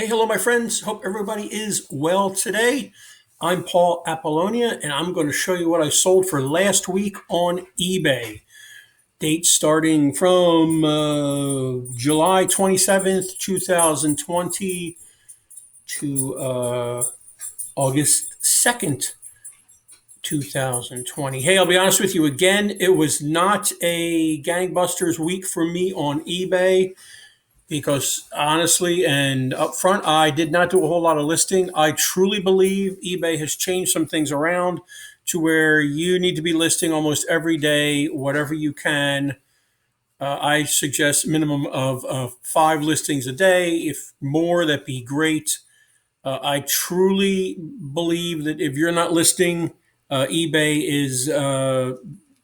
Hey, hello, my friends. Hope everybody is well today. I'm Paul Apollonia, and I'm going to show you what I sold for last week on eBay. Date starting from July 27th, 2020 to August 2nd, 2020. Hey, I'll be honest with you again. It was not a gangbusters week for me on eBay because honestly and upfront, I did not do a whole lot of listing. I truly believe eBay has changed some things around to where you need to be listing almost every day, whatever you can. I suggest minimum of 5 listings a day. If more, that'd be great. I truly believe that if you're not listing, eBay is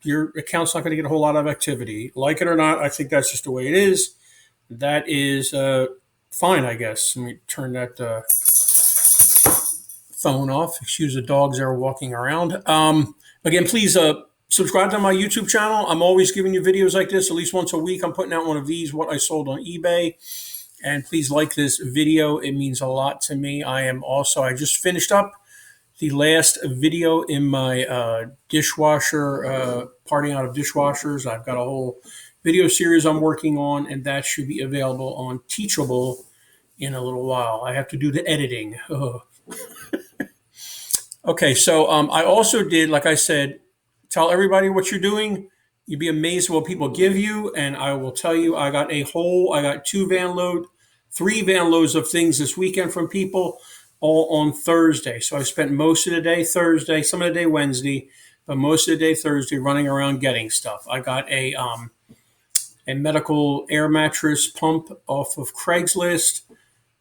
your account's not going to get a whole lot of activity. Like it or not, I think that's just the way it is. That is fine, I guess. Let me turn that phone off. Excuse the dogs that are walking around. Again, please subscribe to my YouTube channel. I'm always giving you videos like this. At least once a week, I'm putting out one of these, what I sold on eBay. And please like this video. It means a lot to me. I just finished up the last video in my dishwasher, parting out of dishwashers. I've got a whole video series I'm working on, and that should be available on Teachable in a little while. I have to do the editing. Okay, so I also did, like I said, tell everybody what you're doing. You'd be amazed what people give you, and I will tell you, I got 3 van loads of things this weekend from people, all on Thursday. So I spent most of the day Thursday, some of the day Wednesday, but most of the day Thursday running around getting stuff. I got a medical air mattress pump off of Craigslist.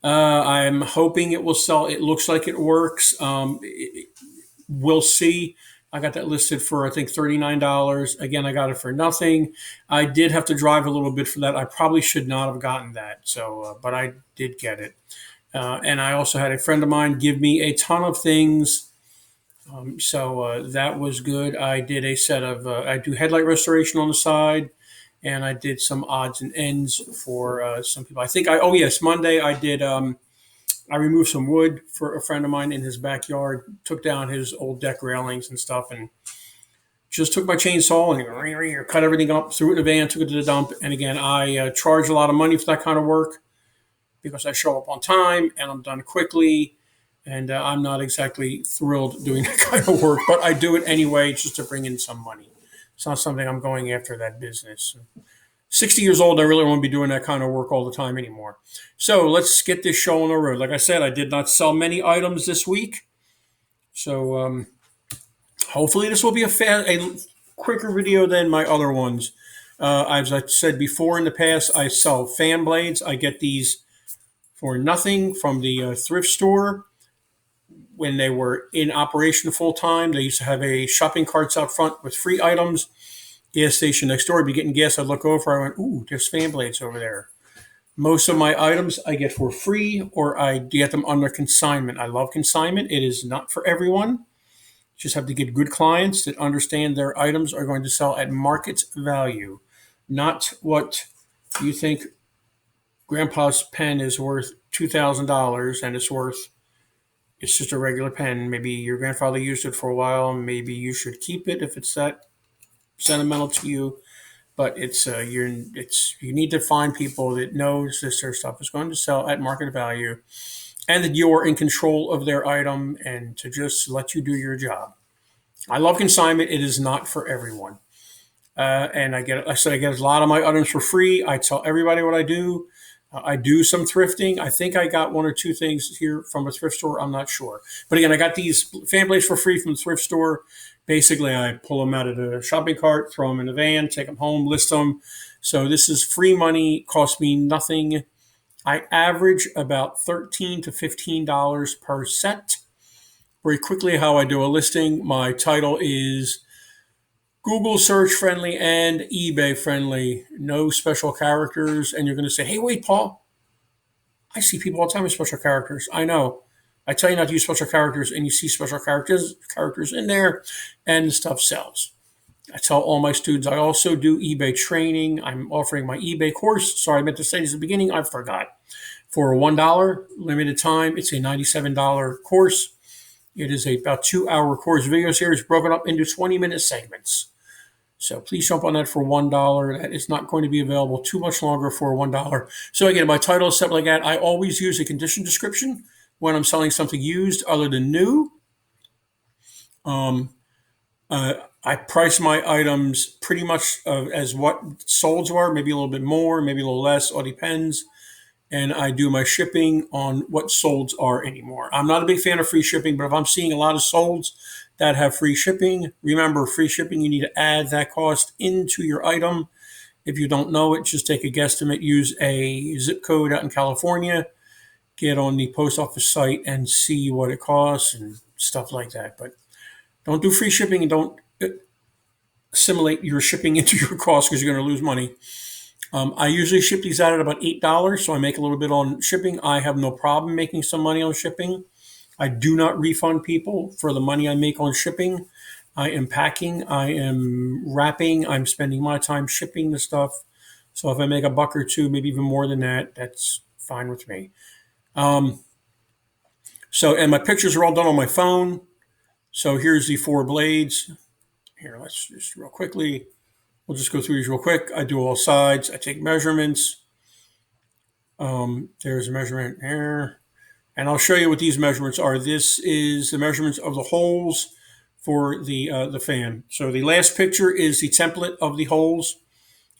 I'm hoping it will sell. It looks like it works. We'll see. I got that listed for, I think, $39. Again, I got it for nothing. I did have to drive a little bit for that. I probably should not have gotten that. But I did get it. And I also had a friend of mine give me a ton of things. That was good. I did I do headlight restoration on the side, and I did some odds and ends for some people. Monday I did, I removed some wood for a friend of mine in his backyard, took down his old deck railings and stuff, and just took my chainsaw and cut everything up, threw it in the van, took it to the dump. And again, I charge a lot of money for that kind of work because I show up on time and I'm done quickly. And I'm not exactly thrilled doing that kind of work, but I do it anyway just to bring in some money. It's not something I'm going after that business. 60 years old, I really won't be doing that kind of work all the time anymore. So let's get this show on the road. Like I said, I did not sell many items this week. So hopefully this will be a quicker video than my other ones. As I said before in the past, I sell fan blades. I get these for nothing from the thrift store. When they were in operation full time, they used to have a shopping carts out front with free items. Gas station next door, I'd be getting gas. I'd look over. I went, ooh, there's fan blades over there. Most of my items I get for free, or I get them under consignment. I love consignment. It is not for everyone. You just have to get good clients that understand their items are going to sell at market value, not what you think grandpa's pen is worth $2,000 and it's just a regular pen. Maybe your grandfather used it for a while. Maybe you should keep it if it's that sentimental to you. But you need to find people that knows this their stuff is going to sell at market value, and that you're in control of their item, and to just let you do your job. I love consignment. It is not for everyone. And I get a lot of my items for free. I tell everybody what I do. I do some thrifting. I think I got 1 or 2 things here from a thrift store. I'm not sure. But again, I got these fan blades for free from the thrift store. Basically, I pull them out of the shopping cart, throw them in the van, take them home, list them. So this is free money, costs me nothing. I average about $13 to $15 per set. Very quickly, how I do a listing. My title is Google search friendly and eBay friendly, no special characters. And you're going to say, hey, wait, Paul, I see people all the time with special characters. I know. I tell you not to use special characters, and you see special characters in there, and the stuff sells. I tell all my students, I also do eBay training. I'm offering my eBay course. Sorry, I meant to say this at the beginning. I forgot. for a $1 limited time. It's a $97 course. It is about 2-hour course video series broken up into 20-minute segments. So please jump on that for $1. That is not going to be available too much longer for $1. So again, my title is something like that. I always use a condition description when I'm selling something used other than new. I price my items pretty much as what solds are, maybe a little bit more, maybe a little less, all depends. And I do my shipping on what solds are anymore. I'm not a big fan of free shipping, but if I'm seeing a lot of solds that have free shipping, remember, free shipping, you need to add that cost into your item. If you don't know it, just take a guesstimate, use a zip code out in California, get on the post office site and see what it costs and stuff like that. But don't do free shipping and don't assimilate your shipping into your cost because you're going to lose money. I usually ship these out at about $8, so I make a little bit on shipping. I have no problem making some money on shipping. I do not refund people for the money I make on shipping. I am packing, I am wrapping, I'm spending my time shipping the stuff. So if I make $1 or $2, maybe even more than that, that's fine with me. And my pictures are all done on my phone. So here's the 4 blades. Here, let's just real quickly. We'll just go through these real quick. I do all sides. I take measurements. There's a measurement here. And I'll show you what these measurements are. This is the measurements of the holes for the fan. So the last picture is the template of the holes.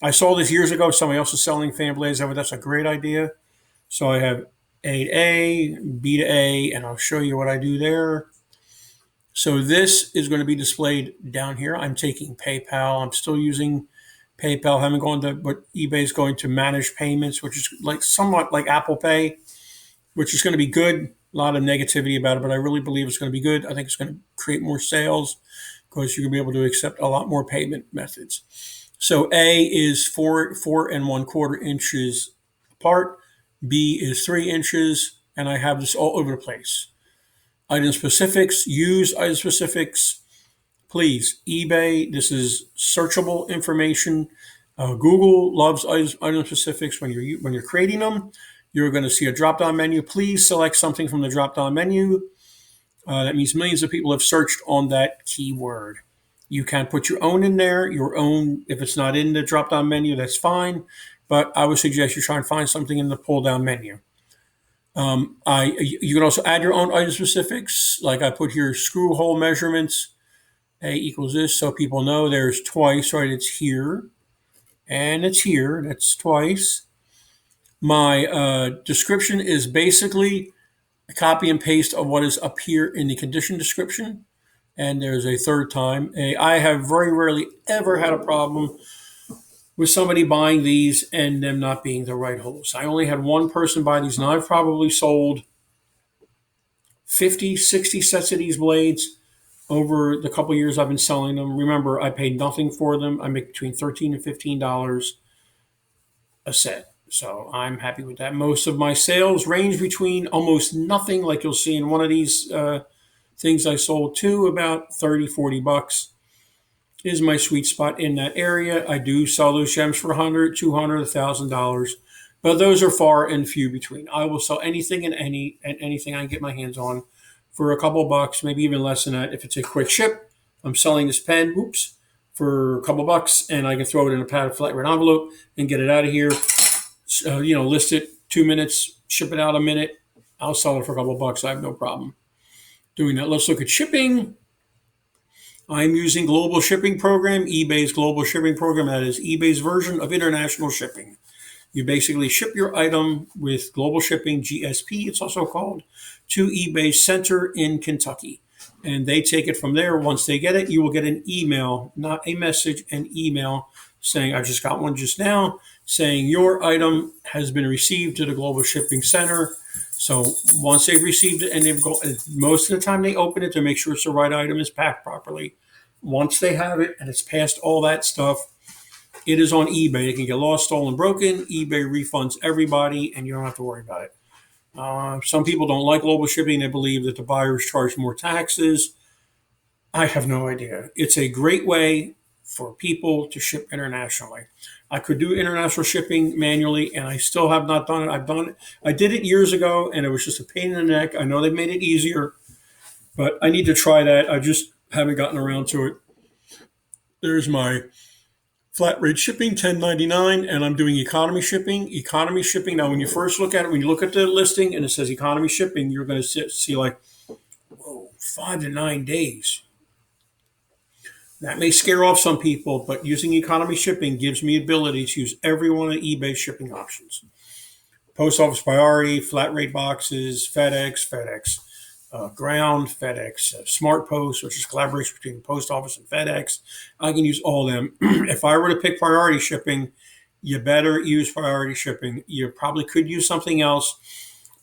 I saw this years ago. Somebody else is selling fan blades. That's a great idea. So I have A to A, B to A, and I'll show you what I do there. So this is going to be displayed down here. I'm taking PayPal. I'm still using PayPal. I haven't gone to what eBay is going to manage payments, which is like somewhat like Apple Pay, which is going to be good. A lot of negativity about it, but I really believe it's going to be good. I think it's going to create more sales because you're going to be able to accept a lot more payment methods. So A is 4.25 inches apart. B is 3 inches, and I have this all over the place. Item specifics, use item specifics. Please, eBay, this is searchable information. Google loves item specifics. When you're creating them, you're going to see a drop-down menu. Please select something from the drop-down menu. That means millions of people have searched on that keyword. You can put your own in there, if it's not in the drop-down menu, that's fine. But I would suggest you try and find something in the pull-down menu. You can also add your own item specifics. Like I put here, screw hole measurements. A equals this, so people know there's twice, right? It's here, and it's here. That's twice. My description is basically a copy and paste of what is up here in the condition description. And there's a third time. I have very rarely ever had a problem with somebody buying these and them not being the right holes. I only had one person buy these, and I've probably sold 50, 60 sets of these blades over the couple of years I've been selling them. Remember, I paid nothing for them. I make between $13 and $15 a set. So I'm happy with that. Most of my sales range between almost nothing, like you'll see in one of these things I sold, to about $30, $40 is my sweet spot in that area. I do sell those gems for $100, $200, $1,000, but those are far and few between. I will sell anything and anything I can get my hands on for a couple bucks, maybe even less than that. If it's a quick ship, I'm selling this pen, for a couple bucks, and I can throw it in a padded flat red envelope and get it out of here. List it 2 minutes, ship it out a minute. I'll sell it for a couple bucks. I have no problem doing that. Let's look at shipping. I'm using Global Shipping Program, eBay's Global Shipping Program. That is eBay's version of international shipping. You basically ship your item with Global Shipping, GSP, it's also called, to eBay's center in Kentucky. And they take it from there. Once they get it, you will get an email, not a message, an email saying, I just got one just now, saying your item has been received to the Global Shipping Center. So once they've received it, and most of the time they open it to make sure it's the right item, is packed properly. Once they have it and it's past all that stuff, it is on eBay. It can get lost, stolen, broken. eBay refunds everybody, and you don't have to worry about it. Some people don't like global shipping. They believe that the buyers charge more taxes. I have no idea. It's a great way for people to ship internationally. I could do international shipping manually, and I still have not done it. I did it years ago, and it was just a pain in the neck. I know they've made it easier, but I need to try that. I just haven't gotten around to it. There's my flat rate shipping, $10.99, and I'm doing economy shipping. Economy shipping. Now, when you first look at it, when you look at the listing and it says economy shipping, you're going to see like, whoa, 5 to 9 days. That may scare off some people, but using economy shipping gives me ability to use every one of eBay's shipping options. Post office priority, flat rate boxes, FedEx ground, FedEx Smart Post, which is collaboration between the post office and FedEx. I can use all of them. If I were to pick priority shipping, you better use priority shipping. You probably could use something else,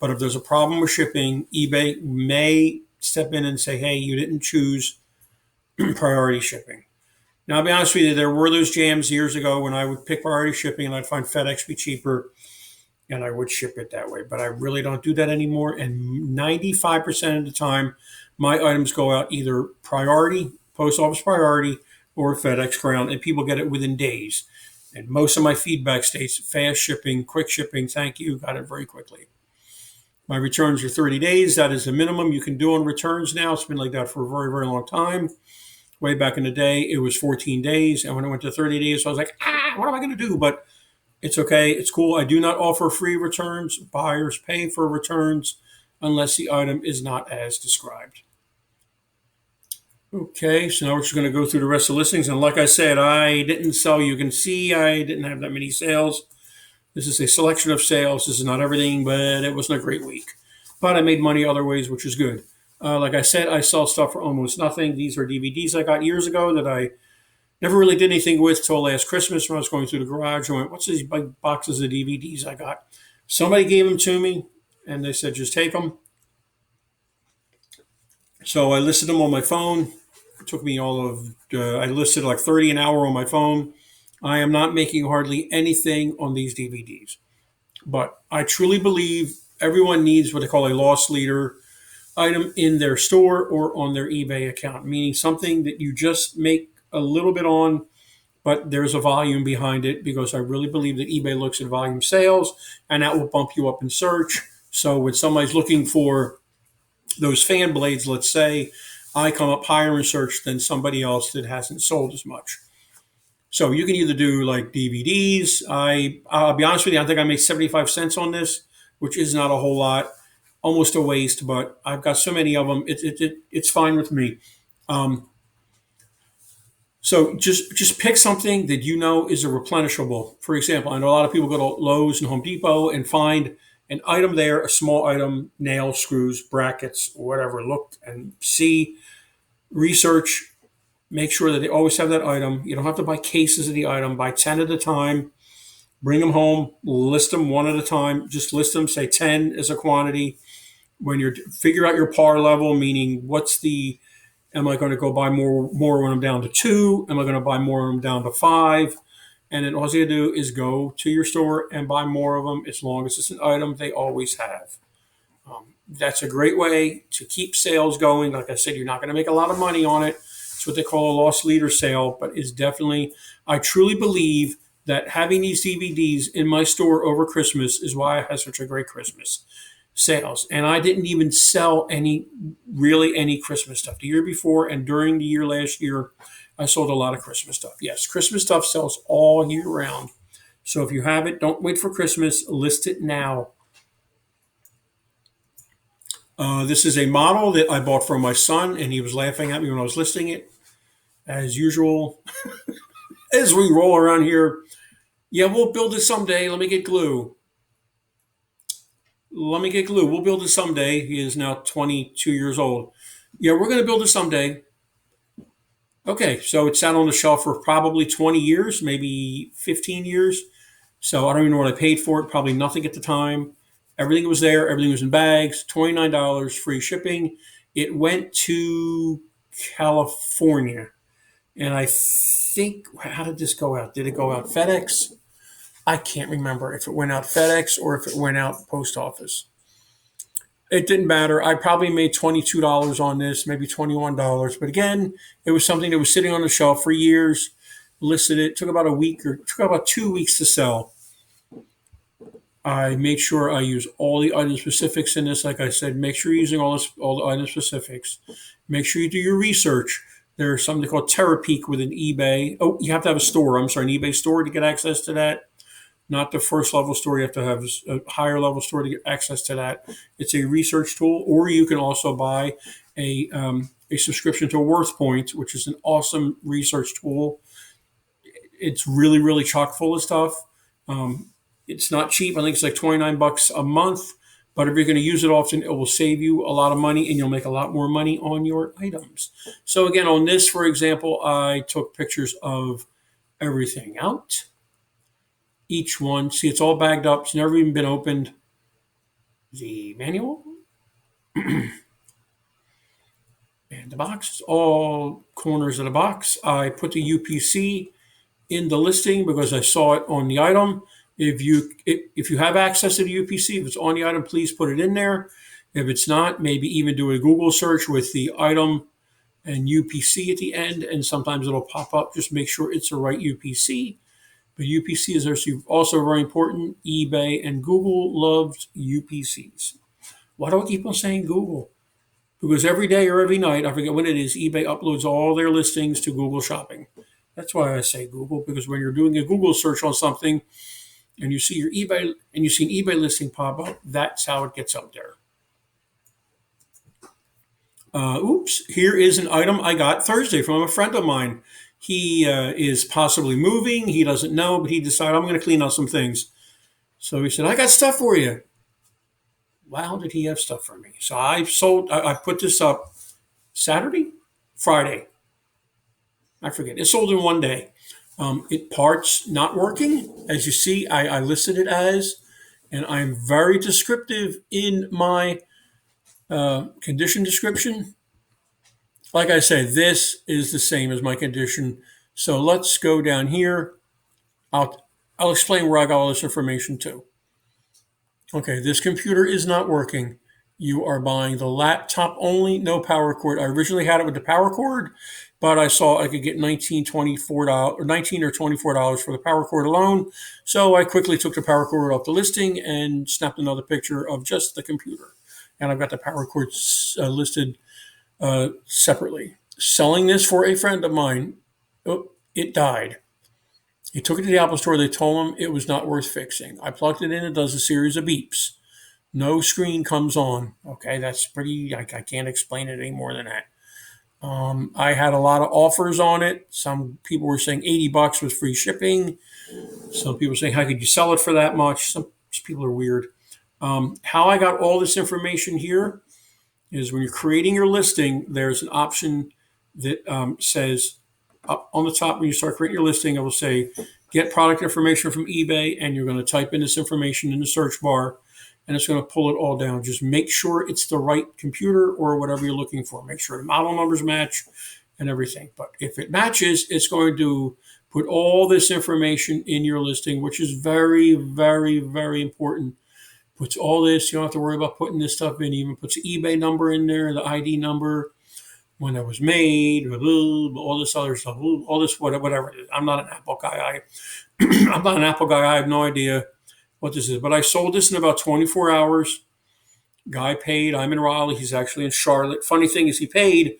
but if there's a problem with shipping, eBay may step in and say, hey, you didn't choose priority shipping. Now, I'll be honest with you, there were those jams years ago when I would pick priority shipping and I'd find FedEx be cheaper and I would ship it that way. But I really don't do that anymore. And 95% of the time, my items go out either priority, post office priority, or FedEx ground, and people get it within days. And most of my feedback states fast shipping, quick shipping, thank you, got it very quickly. My returns are 30 days. That is the minimum you can do on returns now. It's been like that for a very, very long time. Way back in the day, it was 14 days. And when it went to 30 days, I was like, what am I going to do? But it's okay. It's cool. I do not offer free returns. Buyers pay for returns unless the item is not as described. Okay, so now we're just going to go through the rest of the listings. And like I said, I didn't sell. You can see I didn't have that many sales. This is a selection of sales. This is not everything, but it wasn't a great week. But I made money other ways, which is good. Like I said, I sell stuff for almost nothing. These are DVDs I got years ago that I never really did anything with till last Christmas when I was going through the garage. I went, what's these big boxes of DVDs I got? Somebody gave them to me, and they said, just take them. So I listed them on my phone. It took me I listed like 30 an hour on my phone. I am not making hardly anything on these DVDs. But I truly believe everyone needs what they call a loss leader item in their store or on their eBay account, meaning something that you just make a little bit on, but there's a volume behind it, because I really believe that eBay looks at volume sales and that will bump you up in search. So when somebody's looking for those fan blades, let's say, I come up higher in search than somebody else that hasn't sold as much. So you can either do like DVDs. I'll be honest with you, I think I made 75 cents on this, which is not a whole lot, almost a waste, but I've got so many of them. It's fine with me. So just pick something that you know is a replenishable. For example, I know a lot of people go to Lowe's and Home Depot and find an item there, a small item, nails, screws, brackets, whatever. Look and see, research, make sure that they always have that item. You don't have to buy cases of the item. Buy 10 at a time. Bring them home. List them one at a time. Just list them. Say 10 is a quantity. When you figure out your par level, meaning am I going to go buy more when I'm down to 2? Am I going to buy more when I'm down to 5? And then all you do is go to your store and buy more of them, as long as it's an item they always have. That's a great way to keep sales going. Like I said, you're not going to make a lot of money on it. It's what they call a loss leader sale, but it's definitely, I truly believe that having these DVDs in my store over Christmas is why I had such a great Christmas sales. And I didn't even sell any Christmas stuff. The year before and during the year last year, I sold a lot of Christmas stuff. Yes, Christmas stuff sells all year round. So if you have it, don't wait for Christmas. List it now. This is a model that I bought from my son, and he was laughing at me when I was listing it. As usual, as we roll around here, yeah, we'll build it someday. Let me get glue. We'll build it someday. He is now 22 years old. Yeah, we're going to build it someday. Okay, so it sat on the shelf for probably 20 years, maybe 15 years. So I don't even know what I paid for it. Probably nothing at the time. Everything was there. Everything was in bags. $29, free shipping. It went to California. And I think, how did this go out? Did it go out FedEx? I can't remember if it went out FedEx or if it went out post office. It didn't matter. I probably made $22 on this, maybe $21. But again, it was something that was sitting on the shelf for years. listed it. Took about a week or took about 2 weeks to sell. I made sure I use all the item specifics in this. Like I said, make sure you're using all the item specifics. Make sure you do your research. There's something called TerraPeak with an eBay. Oh, you have to have a store. I'm sorry, an eBay store to get access to that. Not the first level store. You have to have a higher level store to get access to that. It's a research tool, or you can also buy a subscription to WorthPoint, which is an awesome research tool. It's really, really chock full of stuff. It's not cheap. I think it's like $29 a month. But if you're going to use it often, it will save you a lot of money and you'll make a lot more money on your items. So again, on this, for example, I took pictures of everything out. Each one, see, it's all bagged up. It's never even been opened. The manual and the box, all corners of the box. I put the UPC in the listing because I saw it on the item. If you have access to the UPC, if it's on the item, please put it in there. If it's not, maybe even do a Google search with the item and UPC at the end, and sometimes it'll pop up. Just make sure it's the right UPC. But UPC is also very important. eBay and Google loves UPCs. Why do I keep on saying Google? Because every day or every night, I forget when it is, eBay uploads all their listings to Google Shopping. That's why I say Google, because when you're doing a Google search on something and you see your eBay and you see an eBay listing pop up, that's how it gets up there. Here is an item I got Thursday from a friend of mine. He is possibly moving. He doesn't know, but he decided, I'm going to clean out some things. So he said, I got stuff for you. Wow, did he have stuff for me? So I put this up Friday. I forget. It sold in one day. Parts not working. As you see, I listed it as, and I'm very descriptive in my condition description. Like I said, this is the same as my condition. So let's go down here. I'll explain where I got all this information to. Okay, this computer is not working. You are buying the laptop only, no power cord. I originally had it with the power cord, but I saw I could get $19 or $24 for the power cord alone. So I quickly took the power cord off the listing and snapped another picture of just the computer. And I've got the power cord listed separately. Selling this for a friend of mine, it died. He took it to the Apple store. They told him it was not worth fixing. I plugged it in. It does a series of beeps. No screen comes on. Okay, that's pretty, I can't explain it any more than that. I had a lot of offers on it. Some people were saying $80 with free shipping. Some people were saying, how could you sell it for that much? Some people are weird. How I got all this information here is when you're creating your listing, there's an option that says up on the top when you start creating your listing, it will say, get product information from eBay, and you're going to type in this information in the search bar, and it's going to pull it all down. Just make sure it's the right computer or whatever you're looking for. Make sure the model numbers match and everything. But if it matches, it's going to put all this information in your listing, which is very, very, very important. Puts all this, you don't have to worry about putting this stuff in. Even puts the eBay number in there, the ID number, when it was made, all this other stuff, all this whatever it is. I'm not an Apple guy. I'm not an Apple guy. I have no idea what this is. But I sold this in about 24 hours. Guy paid. I'm in Raleigh. He's actually in Charlotte. Funny thing is he paid.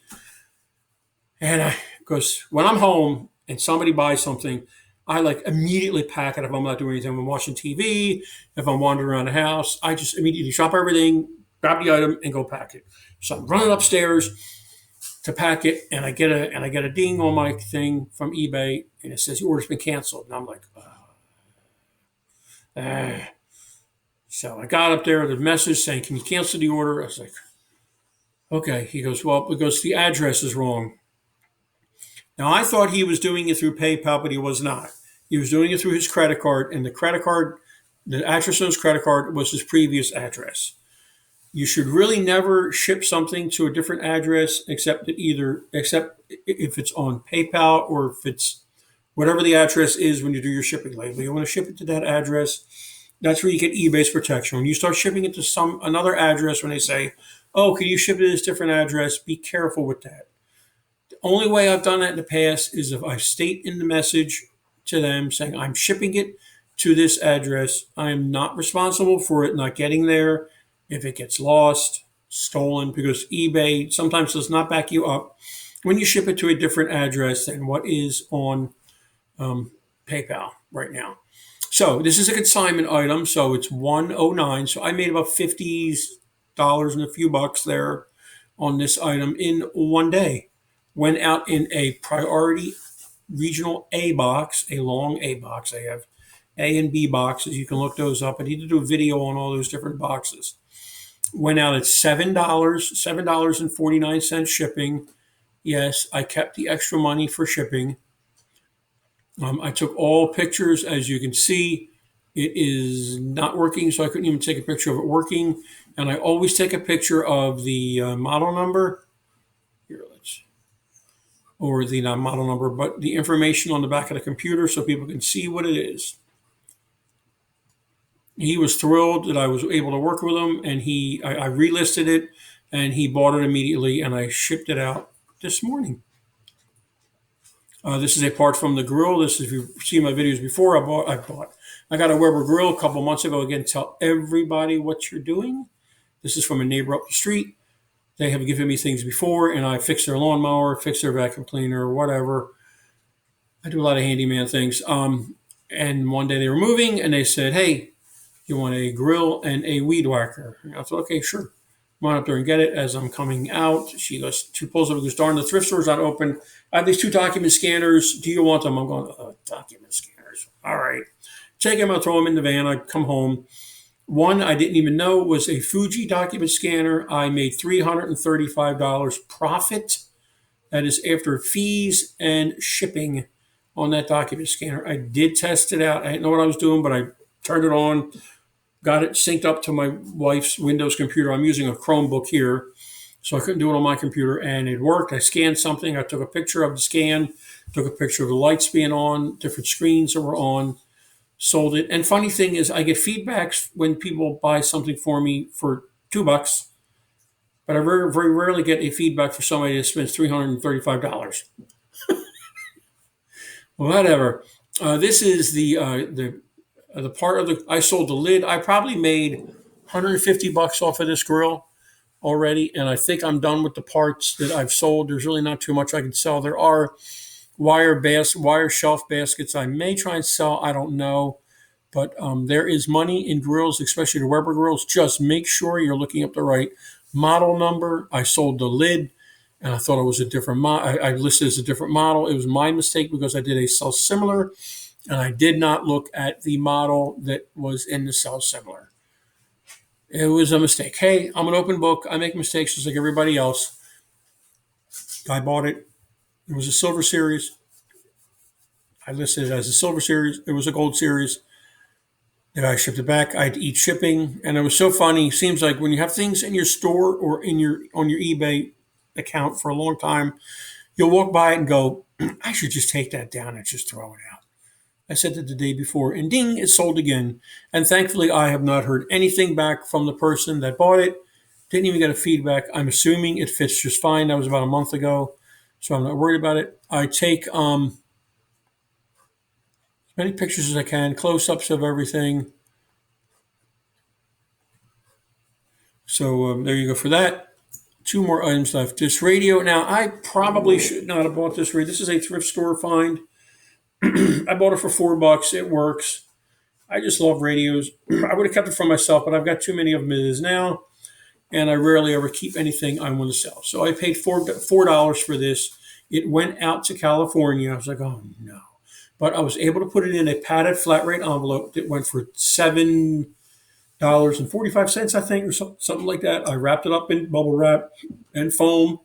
And because when I'm home and somebody buys something, I immediately pack it if I'm not doing anything. If I'm watching TV, if I'm wandering around the house, I just immediately shop everything, grab the item, and go pack it. So I'm running upstairs to pack it, and I get a ding on my thing from eBay, and it says your order's been canceled. And I'm like, So I got up there, the message saying, can you cancel the order? I was like, okay. He goes, well, because the address is wrong. Now, I thought he was doing it through PayPal, but he was not. He was doing it through his credit card, and the address on his credit card was his previous address. You should really never ship something to a different address except if it's on PayPal or if it's whatever the address is when you do your shipping label. You want to ship it to that address. That's where you get eBay's protection. When you start shipping it to another address, when they say, oh, can you ship it to this different address, be careful with that. only way I've done that in the past is if I state in the message to them saying I'm shipping it to this address. I am not responsible for it not getting there. If it gets lost, stolen, because eBay sometimes does not back you up when you ship it to a different address than what is on PayPal right now. So this is a consignment item, so it's 109. So I made about $50 and a few bucks there on this item in one day. Went out in a priority regional A box, a long A box. I have A and B boxes. You can look those up. I need to do a video on all those different boxes. Went out at $7.49 shipping. Yes, I kept the extra money for shipping. I took all pictures. As you can see, it is not working, so I couldn't even take a picture of it working. And I always take a picture of the model number. Here, or the not model number, but the information on the back of the computer so people can see what it is. He was thrilled that I was able to work with him, and I relisted it, and he bought it immediately, and I shipped it out this morning. This is a part from the grill. This is, if you've seen my videos before, I got a Weber grill a couple months ago. Again, tell everybody what you're doing. This is from a neighbor up the street. They have given me things before, and I fix their lawnmower, fix their vacuum cleaner, whatever. I do a lot of handyman things. And one day they were moving, and they said, "Hey, you want a grill and a weed whacker?" And I thought, "Okay, sure." Run up there and get it. As I'm coming out, she pulls up and goes, "Darn, the thrift store's not open. I have these 2 document scanners. Do you want them?" I'm going, "Document scanners. All right." Take them, I'll throw them in the van. I come home. One I didn't even know was a Fuji document scanner. I made $335 profit. That is after fees and shipping on that document scanner. I did test it out. I didn't know what I was doing, but I turned it on, got it synced up to my wife's Windows computer. I'm using a Chromebook here, so I couldn't do it on my computer, and it worked. I scanned something. I took a picture of the scan, took a picture of the lights being on, different screens that were on, sold it. And funny thing is, I get feedbacks when people buy something for me for $2, but I very, very rarely get a feedback for somebody that spends $335. Whatever. This is the part of I sold the lid. I probably made $150 off of this grill already, and I think I'm done with the parts that I've sold. There's really not too much I can sell. There are wire shelf baskets I may try and sell. I don't know. But there is money in grills, especially the Weber grills. Just make sure you're looking up the right model number. I sold the lid, and I thought it was a different model. I listed as a different model. It was my mistake because I did a sell similar, and I did not look at the model that was in the sell similar. It was a mistake. Hey, I'm an open book. I make mistakes just like everybody else. I bought it. It was a silver series. I listed it as a silver series. It was a gold series. The guy shipped it back. I had to eat shipping, and it was so funny. Seems like when you have things in your store or on your eBay account for a long time, you'll walk by it and go, "I should just take that down and just throw it out." I said it the day before, and ding, it's sold again. And thankfully, I have not heard anything back from the person that bought it. Didn't even get a feedback. I'm assuming it fits just fine. That was about a month ago, so I'm not worried about it. I take as many pictures as I can, close-ups of everything. So there you go for that. 2 more items left. This radio. Now, I probably should not have bought this radio. This is a thrift store find. I bought it for $4. It works. I just love radios. I would have kept it for myself, but I've got too many of them as it is now, and I rarely ever keep anything I want to sell. So I paid $4 for this. It went out to California. I was like, oh no. But I was able to put it in a padded flat rate envelope that went for $7.45, I think, or something like that. I wrapped it up in bubble wrap and foam,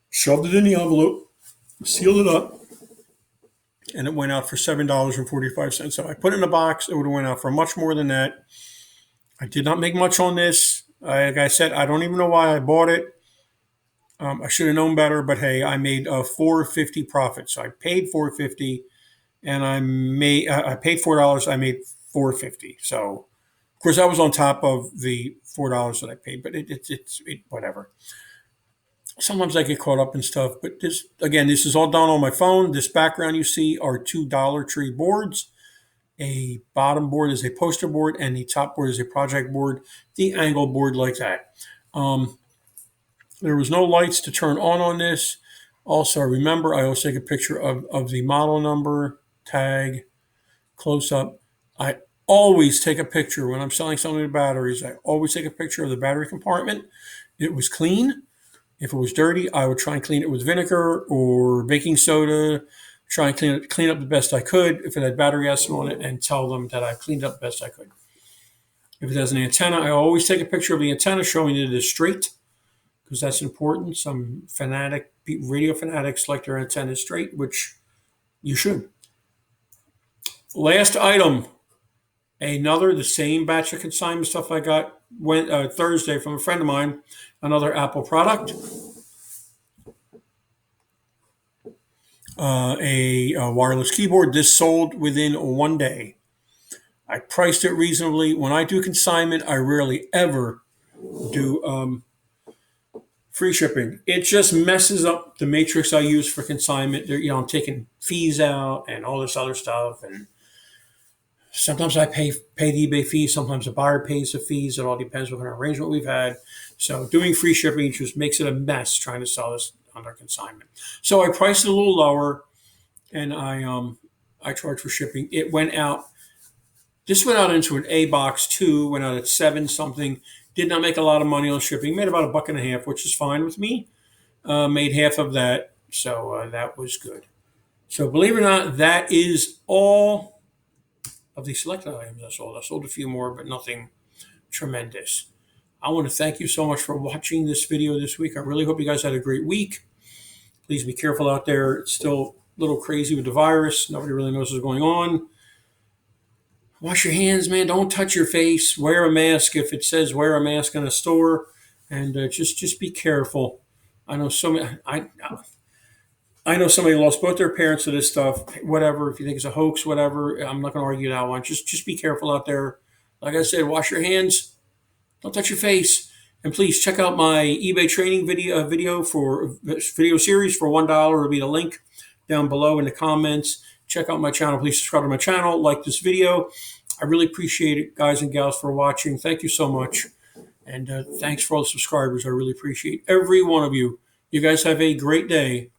shoved it in the envelope, sealed it up, and it went out for $7.45. So I put it in a box. It would have went out for much more than that. I did not make much on this. Like I said, I don't even know why I bought it. I should have known better, but hey, I made a $4.50 profit. So I paid $4.50, and I paid $4. I made $4.50. So of course that was on top of the $4 that I paid, but it's whatever. Sometimes I get caught up in stuff, but this is all done on my phone. This background you see are two Dollar Tree boards. A bottom board is a poster board, and the top board is a project board, the angle board like that. Um, there was no lights to turn on this. Also, remember, I always take a picture of the model number, tag, close up. I always take a picture when I'm selling something with batteries. I always take a picture of the battery compartment. It was clean. If it was dirty, I would try and clean it with vinegar or baking soda. Try and clean up the best I could. If it had battery acid on it, and tell them that I cleaned up the best I could. If it has an antenna, I always take a picture of the antenna showing that it is straight, because that's important. Some radio fanatics like their antenna straight, which you should. Last item, the same batch of consignment stuff I got Thursday from a friend of mine, another Apple product, a wireless keyboard. This sold within 1 day. I priced it reasonably. When I do consignment, I rarely ever do free shipping. It just messes up the matrix I use for consignment. I'm taking fees out and all this other stuff, and sometimes I pay the eBay fees. Sometimes the buyer pays the fees. It all depends what kind of arrangement we've had. So doing free shipping just makes it a mess trying to sell this under consignment. So I priced it a little lower, and I charge for shipping. It went out. This went out into an A box too. Went out at 7 something. Did not make a lot of money on shipping. Made about $1.50, which is fine with me. Made half of that, so that was good. So believe it or not, that is all of the selected items I sold. I sold a few more, but nothing tremendous. I want to thank you so much for watching this video this week. I really hope you guys had a great week. Please be careful out there. It's still a little crazy with the virus. Nobody really knows what's going on. Wash your hands, man. Don't touch your face. Wear a mask if it says wear a mask in a store, and just be careful. I know I know somebody lost both their parents to this stuff. Whatever, if you think it's a hoax, whatever. I'm not going to argue that one. Just be careful out there. Like I said, wash your hands. Don't touch your face. And please check out my eBay training video series for $1. It'll be the link down below in the comments. Check out my channel. Please subscribe to my channel. Like this video. I really appreciate it, guys and gals, for watching. Thank you so much. And thanks for all the subscribers. I really appreciate every one of you. You guys have a great day.